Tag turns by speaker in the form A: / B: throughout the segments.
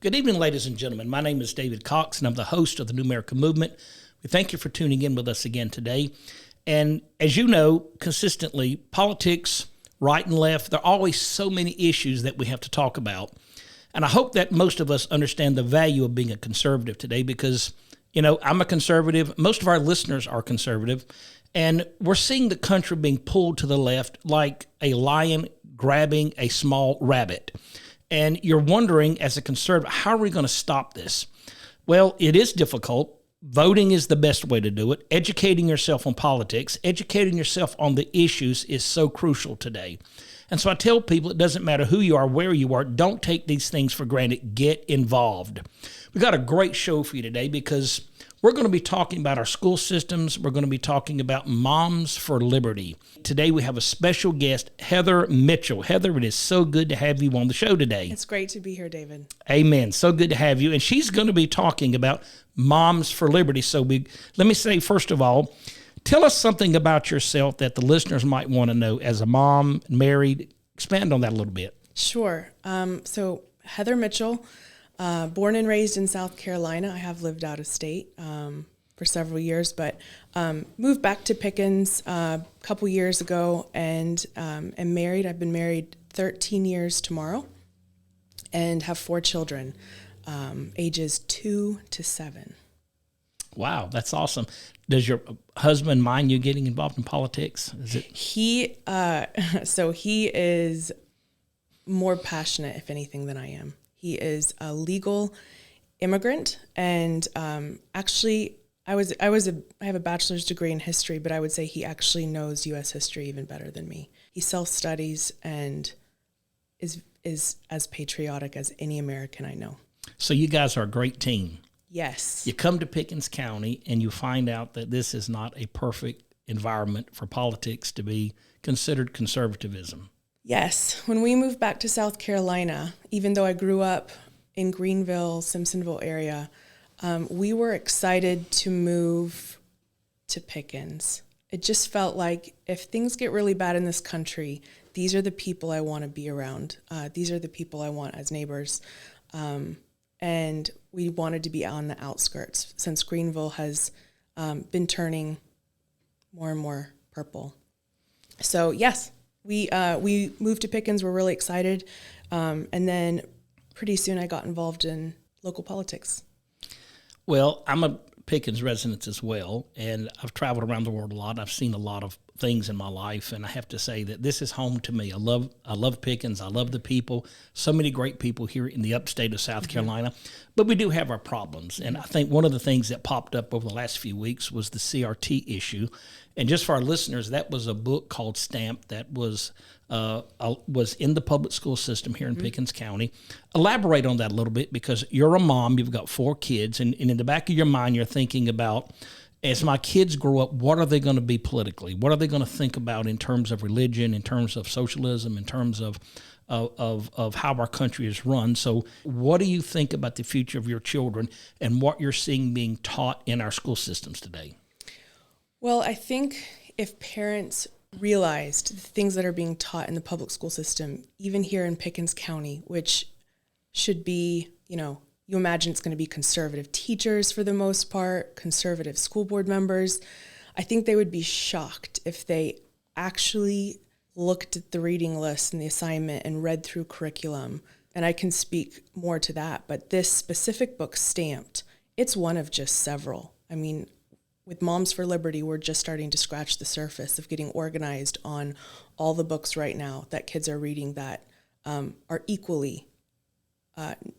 A: Good evening, ladies and gentlemen. My name is David Cox, and I'm the host of the New America Movement. We thank you for tuning in with us again today. And as you know, consistently, politics, right and left, there are always so many issues that we have to talk about. And I hope that most of us understand the value of being a conservative today because, I'm a conservative. Most of our listeners are conservative. And we're seeing the country being pulled to the left like a lion grabbing a small rabbit. And you're wondering, as a conservative, how are we going to stop this? Well, it is difficult. Voting is the best way to do it. Educating yourself on politics, educating yourself on the issues is so crucial today. And so I tell people it doesn't matter who you are, where you are, don't take these things for granted. Get involved. We got a great show for you today because we're going to be talking about our school systems. We're going to be talking about Moms for Liberty. Today we have a special guest, Heather Mitchell. Heather, it is so good to have you on the show today.
B: It's great to be here, David.
A: Amen. So good to have you. And she's going to be talking about Moms for Liberty. So let me say, first of all, tell us something about yourself that the listeners might want to know as a mom, married. Expand on that a little bit.
B: Sure. So Heather Mitchell, born and raised in South Carolina. I have lived out of state for several years, but moved back to Pickens a couple years ago and am married. I've been married 13 years tomorrow and have 4 children, ages 2 to 7.
A: Wow, that's awesome. Does your husband mind you getting involved in politics?
B: He is more passionate, if anything, than I am. He is a legal immigrant, and actually, I have a bachelor's degree in history, but I would say he actually knows U.S. history even better than me. He self-studies and is as patriotic as any American I know.
A: So you guys are a great team.
B: Yes.
A: You come to Pickens County and you find out that this is not a perfect environment for politics to be considered conservatism.
B: Yes. When we moved back to South Carolina, even though I grew up in Greenville, Simpsonville area, we were excited to move to Pickens. It just felt like if things get really bad in this country, these are the people I want to be around. These are the people I want as neighbors. And we wanted to be on the outskirts since Greenville has been turning more and more purple. So yes, we moved to Pickens. We're really excited. And then pretty soon I got involved in local politics.
A: Well, I'm a Pickens resident as well, and I've traveled around the world a lot. I've seen a lot of things in my life, and I have to say that this is home to me. I love Pickens. I love the people. So many great people here in the upstate of South Carolina, but we do have our problems. And I think one of the things that popped up over the last few weeks was the CRT issue. And just for our listeners, that was a book called Stamped that was in the public school system here in Pickens County. Elaborate on that a little bit because you're a mom, you've got 4 kids, and in the back of your mind, you're thinking about, as my kids grow up, what are they going to be politically? What are they going to think about in terms of religion, in terms of socialism, in terms of how our country is run? So what do you think about the future of your children and what you're seeing being taught in our school systems today?
B: Well, I think if parents realized the things that are being taught in the public school system, even here in Pickens County, which should be, you imagine it's going to be conservative teachers for the most part, conservative school board members. I think they would be shocked if they actually looked at the reading list and the assignment and read through curriculum. And I can speak more to that, but this specific book, Stamped, it's one of just several. I mean, with Moms for Liberty, we're just starting to scratch the surface of getting organized on all the books right now that kids are reading that are equally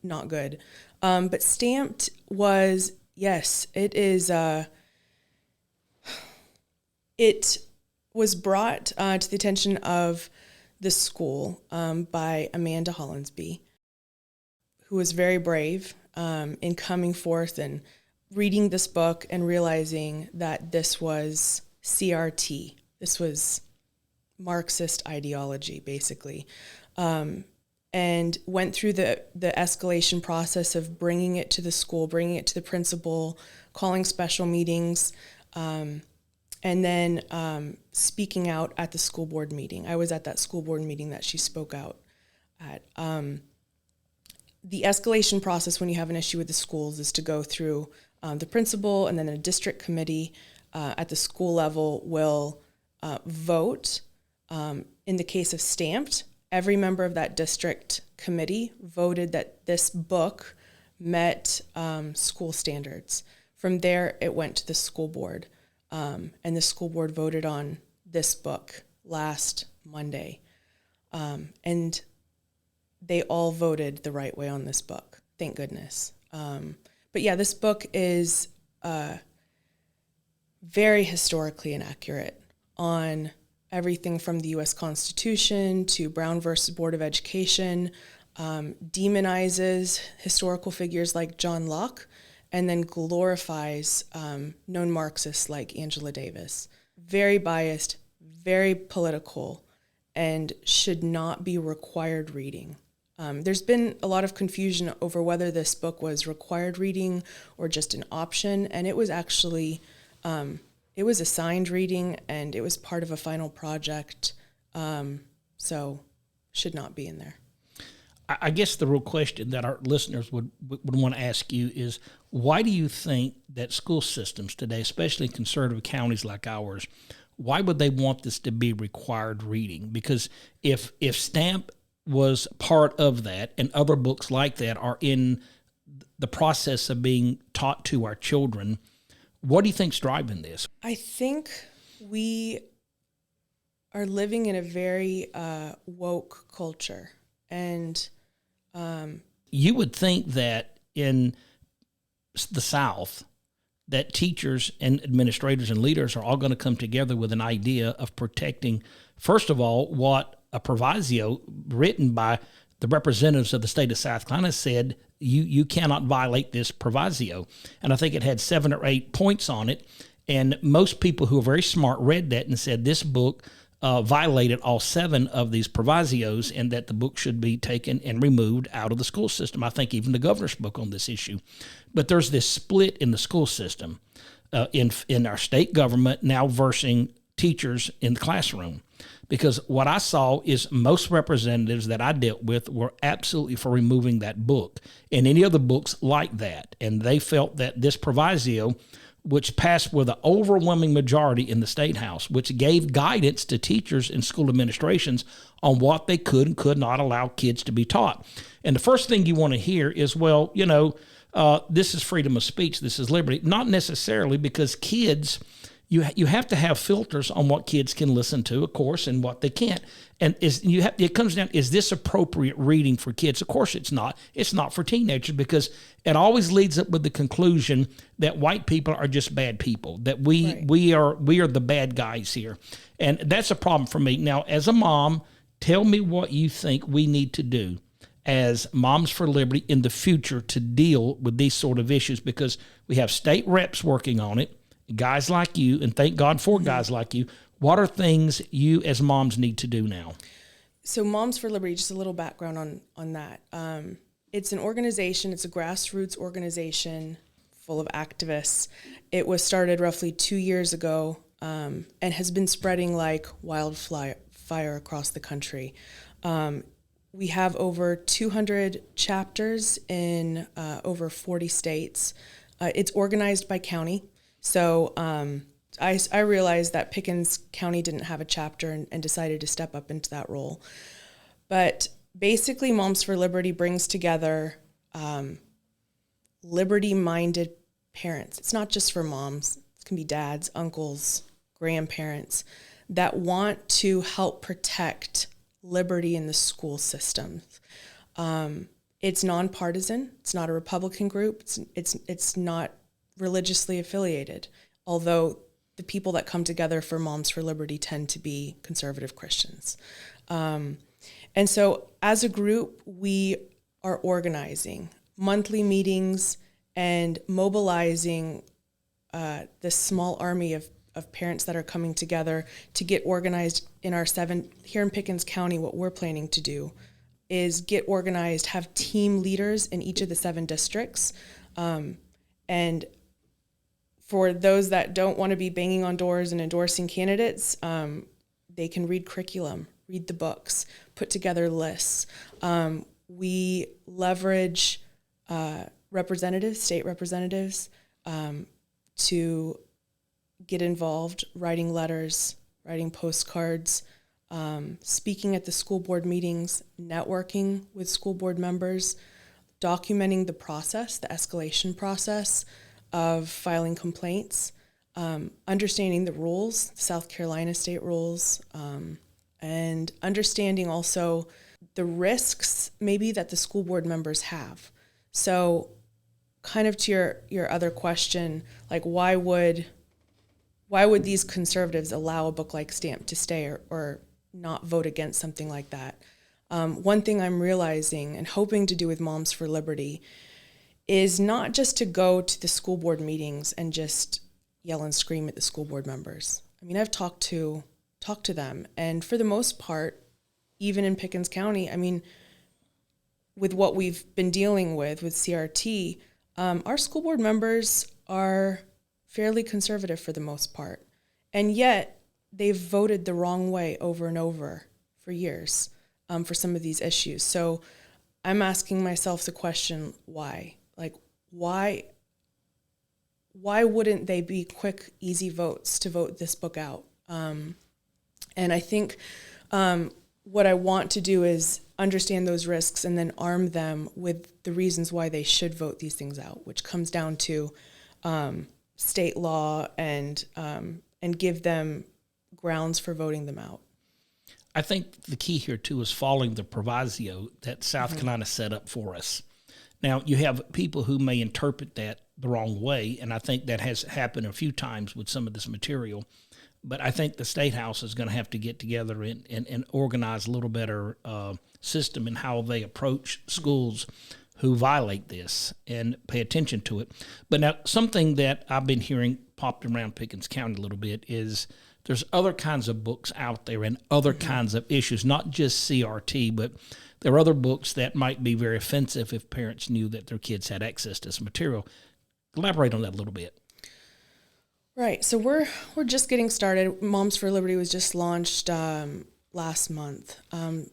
B: not good. But Stamped was, yes, it is, it was brought to the attention of the school by Amanda Hollinsby, who was very brave in coming forth and reading this book and realizing that this was CRT. This was Marxist ideology, basically, and went through the escalation process of bringing it to the school, bringing it to the principal, calling special meetings, and then speaking out at the school board meeting. I was at that school board meeting that she spoke out at. the escalation process when you have an issue with the schools is to go through the principal, and then a district committee at the school level will vote. In the case of Stamped, every member of that district committee voted that this book met school standards. From there, it went to the school board, and the school board voted on this book last Monday. And they all voted the right way on this book, thank goodness. But yeah, this book is very historically inaccurate on everything from the U.S. Constitution to Brown versus Board of Education, demonizes historical figures like John Locke, and then glorifies known Marxists like Angela Davis. Very biased, very political, and should not be required reading. There's been a lot of confusion over whether this book was required reading or just an option, and it was actually, it was assigned reading, and it was part of a final project, so should not be in there.
A: I guess the real question that our listeners would want to ask you is, why do you think that school systems today, especially in conservative counties like ours, why would they want this to be required reading? Because if Stamp was part of that, and other books like that are in the process of being taught to our children, what do you think's driving this?
B: I think we are living in a very woke culture, and
A: you would think that in the South, that teachers and administrators and leaders are all going to come together with an idea of protecting, first of all, what a proviso written by the representatives of the state of South Carolina said, you cannot violate this proviso. And I think it had 7 or 8 points on it. And most people who are very smart read that and said this book violated all 7 of these provisos, and that the book should be taken and removed out of the school system. I think even the governor spoke on this issue. But there's this split in the school system, in our state government now versus teachers in the classroom. Because what I saw is most representatives that I dealt with were absolutely for removing that book and any other books like that. And they felt that this proviso, which passed with an overwhelming majority in the State House, which gave guidance to teachers and school administrations on what they could and could not allow kids to be taught. And the first thing you want to hear is, well, this is freedom of speech, this is liberty. Not necessarily, because kids, you have to have filters on what kids can listen to, of course, and what they can't. And it comes down, is this appropriate reading for kids? Of course it's not. It's not for teenagers, because it always leads up with the conclusion that white people are just bad people, that we are the bad guys here. And that's a problem for me. Now, as a mom, tell me what you think we need to do as Moms for Liberty in the future to deal with these sort of issues, because we have state reps working on it, guys like you, and thank God for guys like you. What are things you as moms need to do now?
B: So Moms for Liberty, just a little background on that. It's an organization, it's a grassroots organization full of activists. It was started roughly 2 years ago, and has been spreading like wildfire across the country. We have over 200 chapters in over 40 states. It's organized by county. So I realized that Pickens County didn't have a chapter and decided to step up into that role. But basically, Moms for Liberty brings together liberty-minded parents. It's not just for moms. It can be dads, uncles, grandparents that want to help protect liberty in the school system. It's nonpartisan. It's not a Republican group. It's not religiously affiliated, although the people that come together for Moms for Liberty tend to be conservative Christians. And so as a group, we are organizing monthly meetings and mobilizing this small army of parents that are coming together to get organized in our 7, here in Pickens County. What we're planning to do is get organized, have team leaders in each of the 7 districts. And for those that don't want to be banging on doors and endorsing candidates, they can read curriculum, read the books, put together lists. we leverage state representatives, to get involved, writing letters, writing postcards, speaking at the school board meetings, networking with school board members, documenting the process, the escalation process of filing complaints, understanding the rules, the South Carolina state rules, and understanding also the risks maybe that the school board members have. So kind of to your other question, like why would these conservatives allow a book like Stamp to stay or not vote against something like that? One thing I'm realizing and hoping to do with Moms for Liberty is not just to go to the school board meetings and just yell and scream at the school board members. I mean, I've talked to them, and for the most part, even in Pickens County, I mean, with what we've been dealing with CRT, our school board members are fairly conservative for the most part, and yet they've voted the wrong way over and over for years for some of these issues. So I'm asking myself the question, why? Like, why wouldn't they be quick, easy votes to vote this book out? And I think what I want to do is understand those risks and then arm them with the reasons why they should vote these things out, which comes down to state law and give them grounds for voting them out.
A: I think the key here, too, is following the proviso that South Carolina set up for us. Now, you have people who may interpret that the wrong way, and I think that has happened a few times with some of this material. But I think the State House is going to have to get together and organize a little better system in how they approach schools who violate this and pay attention to it. But now, something that I've been hearing popped around Pickens County a little bit is there's other kinds of books out there and other kinds of issues, not just CRT, but there are other books that might be very offensive if parents knew that their kids had access to this material. Elaborate on that a little bit.
B: Right. So we're just getting started. Moms for Liberty was just launched last month,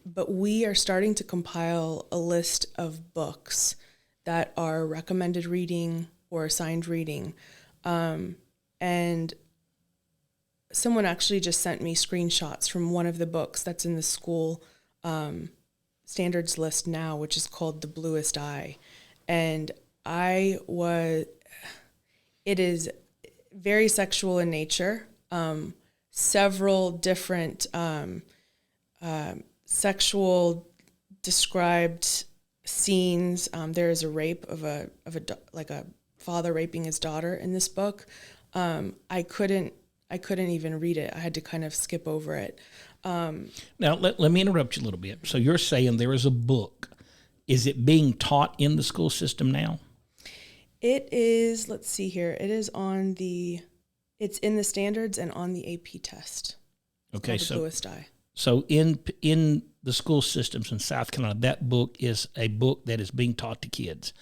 B: but we are starting to compile a list of books that are recommended reading or assigned reading, and someone actually just sent me screenshots from one of the books that's in the school standards list now, which is called The Bluest Eye. And it is very sexual in nature, several different sexual described scenes. There is a rape of a father raping his daughter in this book. I couldn't even read it. I had to kind of skip over it.
A: Now, let me interrupt you a little bit. So you're saying there is a book. Is it being taught in the school system now?
B: It is, let's see here. It is it's in the standards and on the AP test.
A: Okay,
B: so Bluest Eye.
A: So in the school systems in South Carolina, that book is a book that is being taught to kids.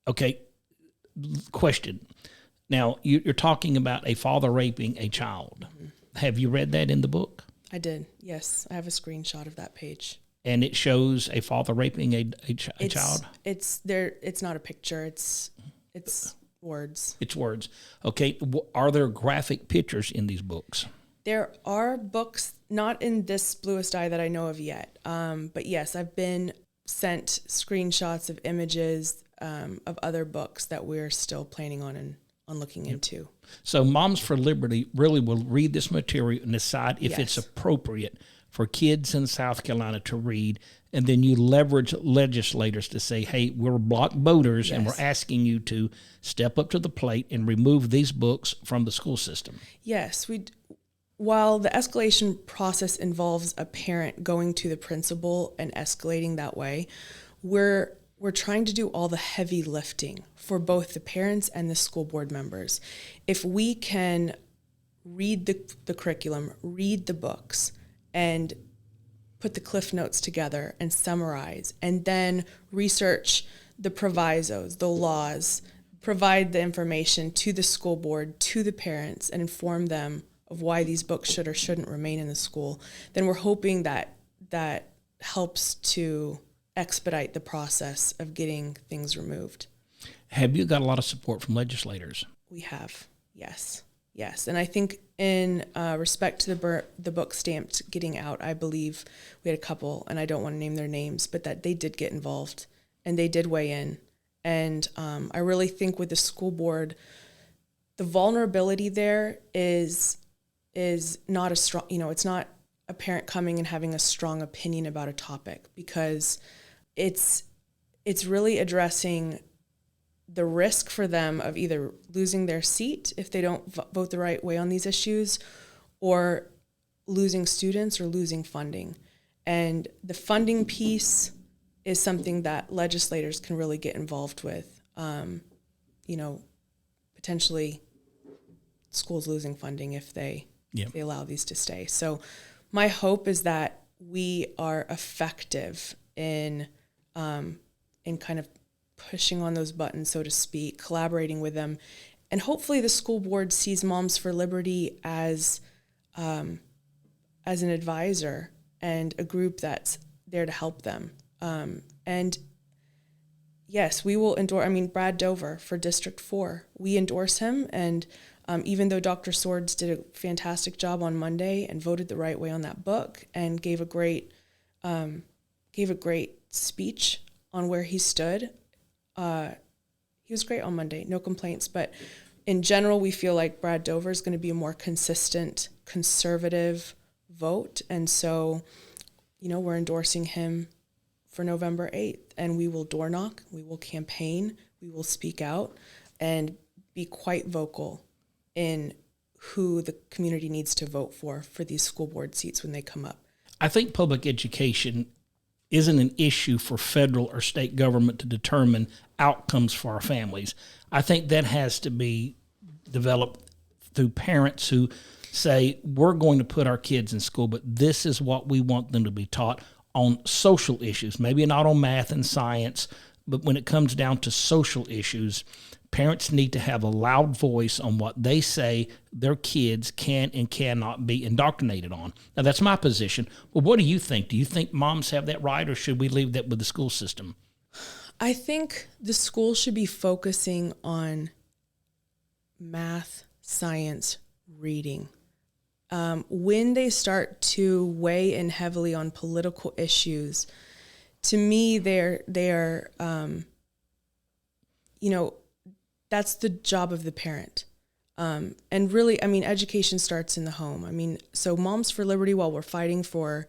A: Okay, question. Now, you're talking about a father raping a child. Mm-hmm. Have you read that in the book?
B: I did, yes. I have a screenshot of that page.
A: And it shows a father raping a child?
B: It's not a picture. It's words. It's words.
A: Okay. Are there graphic pictures in these books?
B: There are books, not in this Bluest Eye that I know of yet. But yes, I've been sent screenshots of images of other books that we're still planning on looking into. So
A: Moms for Liberty really will read this material and decide if it's appropriate for kids in South Carolina to read, and then you leverage legislators to say, hey, we're block voters, and we're asking you to step up to the plate and remove these books from the school system.
B: Yes. While the escalation process involves a parent going to the principal and escalating that way, we're trying to do all the heavy lifting for both the parents and the school board members. If we can read the curriculum, read the books, and put the cliff notes together and summarize, and then research the provisos, the laws, provide the information to the school board, to the parents, and inform them of why these books should or shouldn't remain in the school, then we're hoping that helps to expedite the process of getting things removed.
A: Have you got a lot of support from legislators?
B: We have, yes. Yes, and I think in respect to the book Stamped getting out, I believe we had a couple, and I don't want to name their names, but that they did get involved and they did weigh in. And I really think with the school board, the vulnerability there is not a strong, it's not a parent coming and having a strong opinion about a topic, because it's really addressing the risk for them of either losing their seat if they don't vote the right way on these issues, or losing students or losing funding. And the funding piece is something that legislators can really get involved with. Potentially schools losing funding if they allow these to stay. So my hope is that we are effective in kind of pushing on those buttons, so to speak, collaborating with them. And hopefully the school board sees Moms for Liberty as an advisor and a group that's there to help them. And yes, we will endorse, Brad Dover for District 4, we endorse him. And even though Dr. Swords did a fantastic job on Monday and voted the right way on that book and gave a great speech on where he stood, he was great on Monday, no complaints. But in general, we feel like Brad Dover is going to be a more consistent, conservative vote. And so, we're endorsing him for November 8th. And we will door knock, we will campaign, we will speak out, and be quite vocal in who the community needs to vote for these school board seats when they come up.
A: I think public education isn't an issue for federal or state government to determine outcomes for our families. I think that has to be developed through parents who say, we're going to put our kids in school, but this is what we want them to be taught on social issues, maybe not on math and science, but when it comes down to social issues, parents need to have a loud voice on what they say their kids can and cannot be indoctrinated on. Now, that's my position. Well, what do you think? Do you think moms have that right, or should we leave that with the school system?
B: I think the school should be focusing on math, science, reading. When they start to weigh in heavily on political issues, to me, they're that's the job of the parent. And really, education starts in the home. So Moms for Liberty, while we're fighting for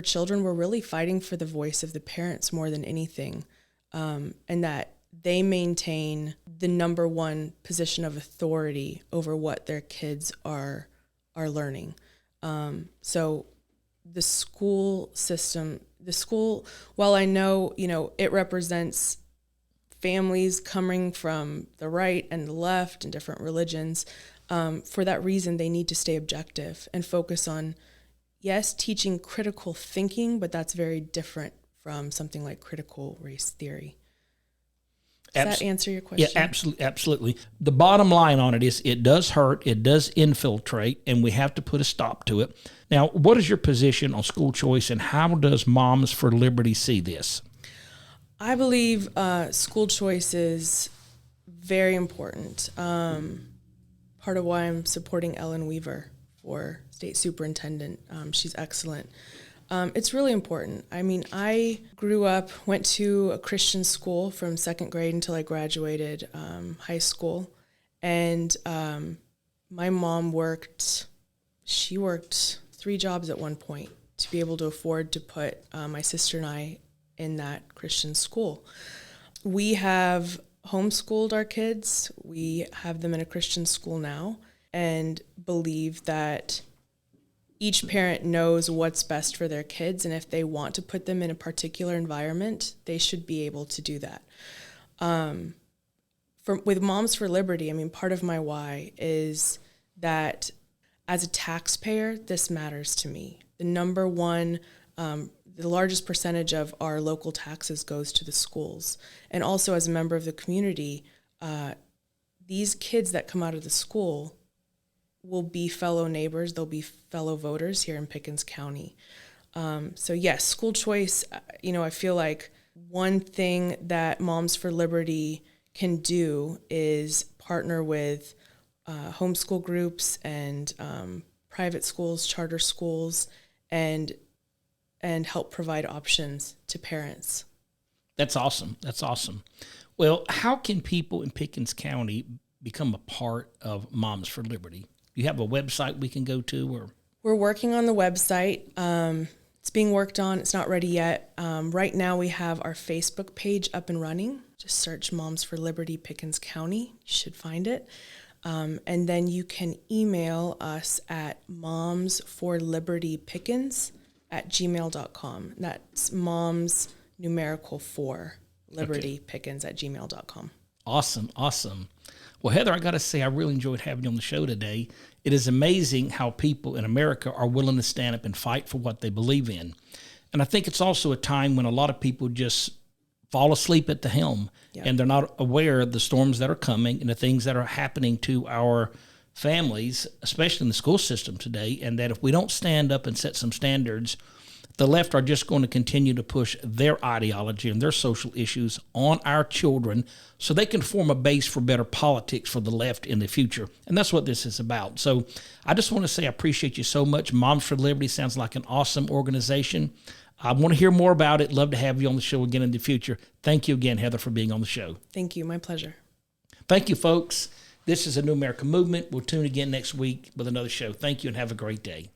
B: children, we're really fighting for the voice of the parents more than anything, and that they maintain the number one position of authority over what their kids are learning. So the school system, while I know, it represents families coming from the right and the left and different religions, for that reason, they need to stay objective and focus on, yes, teaching critical thinking, but that's very different from something like critical race theory. Does that answer your question?
A: Yeah, absolutely. The bottom line on it is it does hurt, it does infiltrate, and we have to put a stop to it. Now, what is your position on school choice, and how does Moms for Liberty see this?
B: I believe school choice is very important. Part of why I'm supporting Ellen Weaver for state superintendent. She's excellent. It's really important. I grew up, went to a Christian school from second grade until I graduated high school. And my mom worked 3 jobs at one point to be able to afford to put my sister and I in that Christian school. We have homeschooled our kids. We have them in a Christian school now, and believe that each parent knows what's best for their kids, and if they want to put them in a particular environment, they should be able to do that. With Moms for Liberty, part of my why is that as a taxpayer, this matters to me. The number one, the largest percentage of our local taxes goes to the schools. And also as a member of the community, these kids that come out of the school will be fellow neighbors, they'll be fellow voters here in Pickens County. So yes, school choice, I feel like one thing that Moms for Liberty can do is partner with homeschool groups and private schools, charter schools, and help provide options to parents.
A: That's awesome. That's awesome. Well, how can people in Pickens County become a part of Moms for Liberty? Do you have a website we can go to? Or
B: we're working on the website. It's being worked on. It's not ready yet. Right now we have our Facebook page up and running. Just search Moms for Liberty Pickens County. You should find it. And then you can email us at momsforlibertypickens@gmail.com. That's moms numerical 4 libertypickens@gmail.com.
A: Awesome. Awesome. Well, Heather, I got to say, I really enjoyed having you on the show today. It is amazing how people in America are willing to stand up and fight for what they believe in. And I think it's also a time when a lot of people just fall asleep at the helm, and they're not aware of the storms that are coming and the things that are happening to our families, especially in the school system today, and that if we don't stand up and set some standards, the left are just going to continue to push their ideology and their social issues on our children so they can form a base for better politics for the left in the future. And that's what this is about. So I just want to say I appreciate you so much. Moms for Liberty sounds like an awesome organization. I want to hear more about it. Love to have you on the show again in the future. Thank you again, Heather, for being on the show.
B: Thank you. My pleasure.
A: Thank you, folks. This is a New American Movement. We'll tune again next week with another show. Thank you and have a great day.